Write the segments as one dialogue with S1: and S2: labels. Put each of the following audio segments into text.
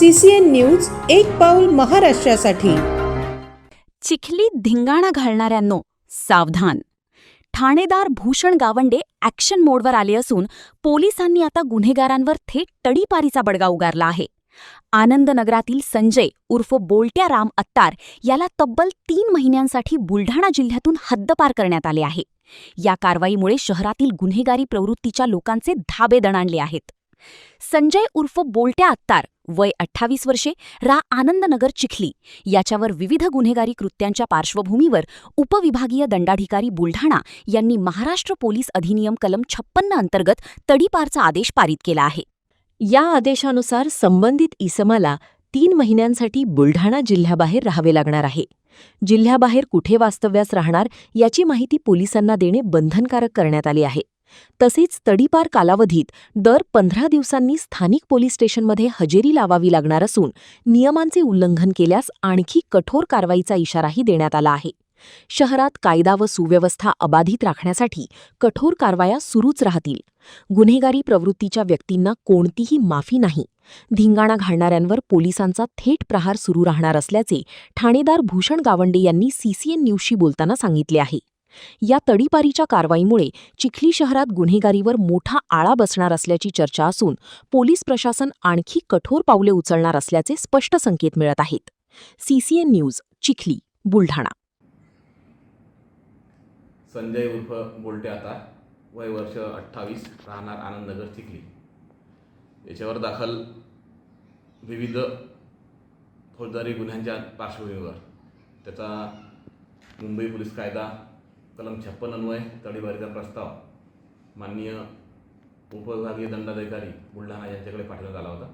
S1: CCN news एक पाऊल महाराष्ट्रासाठी।
S2: चिखलीत धिंगाणा घालणाऱ्यांनो सावधान। ठाणेदार भूषण गावंडे ॲक्शन मोडवर आले असून पोलिसांनी आता गुन्हेगारांवर थेट तडीपारीचा बडगा उगारला आहे। आनंदनगरातील संजय उर्फ बोलट्या राम अत्तार याला तब्बल 3 महिन्यांसाठी बुलढाणा जिल्ह्यातून हद्दपार करण्यात आले आहे। या कारवाईमुळे शहरातील गुन्हेगारी प्रवृत्तीच्या लोकांचे धाबे दणाणले आहेत। संजय उर्फ बोलट्या अत्तार वय 28 वर्षे, रा आनंदनगर चिखली याच्यावर विविध गुन्हेगारी कृत्यांच्या पार्श्वभूमीवर उपविभागीय दंडाधिकारी बुलढाणा यांनी महाराष्ट्र पोलीस अधिनियम कलम 56 अंतर्गत तडीपारचा आदेश पारित केला आहे।
S3: या आदेशानुसार संबंधित इसमाला 3 महिन्यांसाठी बुलढाणा जिल्ह्याबाहेर राहावे लागणार आहे। जिल्ह्याबाहेर कुठे वास्तव्यास राहणार याची माहिती पोलिसांना देणे बंधनकारक करण्यात आले आहे। तसेच तडीपार कालावधीत दर 15 दिवसांनी स्थानिक पोलीस स्टेशनमध्ये हजेरी लावावी लागणार असून नियमांचे उल्लंघन केल्यास आणखी कठोर कारवाईचा इशाराही देण्यात आला आहे। शहरात कायदा व सुव्यवस्था अबाधित राखण्यासाठी कठोर कारवाया सुरूच राहतील। गुन्हेगारी प्रवृत्तीच्या व्यक्तींना कोणतीही माफी नाही। धिंगाणा घालणाऱ्यांवर पोलिसांचा थेट प्रहार सुरू राहणार असल्याचे ठाणेदार भूषण गावंडे यांनी CCN न्यूजशी बोलताना सांगितले आहे। या तडीपारीच्या कारवाईमुळे चिखली शहरात गुन्हेगारीवर मोठा आळा बसणार असल्याची चर्चा असून पोलीस प्रशासन आणखी कठोर पावले उचलणार असल्याचे स्पष्ट संकेत मिळत आहेत। CCN news Chikhli Buldhana.
S4: संजय उर्फ बोलटे अत्तार वय वर्ष 28, राहणार आनंदनगर चिखली याच्यावर दाखल विविध फौजदारी गुन्ह्यांच्या पार्श्वभूमीवर त्याचा मुंबई पोलीस कायदा कलम 56 अन्वये तडीपारीचा प्रस्ताव माननीय उपविभागीय दंडाधिकारी बुलढाणा यांच्याकडे पाठवण्यात आला होता।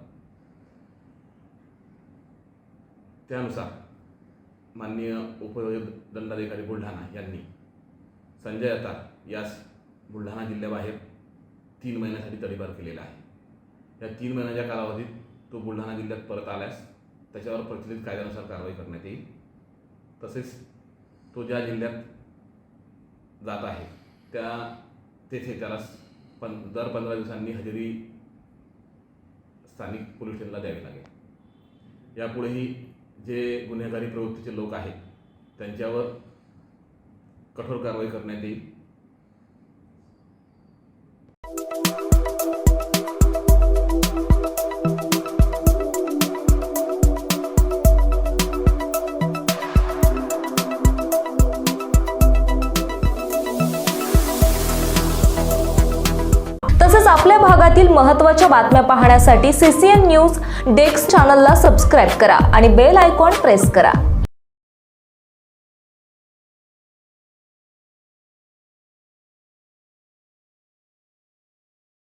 S4: त्यानुसार माननीय उपविभागीय दंडाधिकारी बुलढाणा यांनी संजय अत्तार यास बुलढाणा जिल्ह्याबाहेर 3 महिन्यासाठी तडीपार केलेला आहे। या 3 महिन्याच्या कालावधीत तो बुलढाणा जिल्ह्यात परत आल्यास त्याच्यावर प्रचलित कायद्यानुसार कारवाई करण्यात येईल। तसेच तो ज्या जिल्ह्यात जात आहे तेथे त्याला दर 15 दिवसांनी हजेरी स्थानिक पोलीस स्टेशनला द्यावी लागेल। यापुढेही जे गुन्हेगारी प्रवृत्तीचे लोक आहेत त्यांच्यावर कठोर कारवाई करण्यात येईल।
S5: तसेच आपल्या भागातील महत्त्वाच्या बातम्या पाहण्यासाठी CCN न्यूज डेस्क चॅनलला सबस्क्राइब करा आणि बेल आयकॉन प्रेस करा।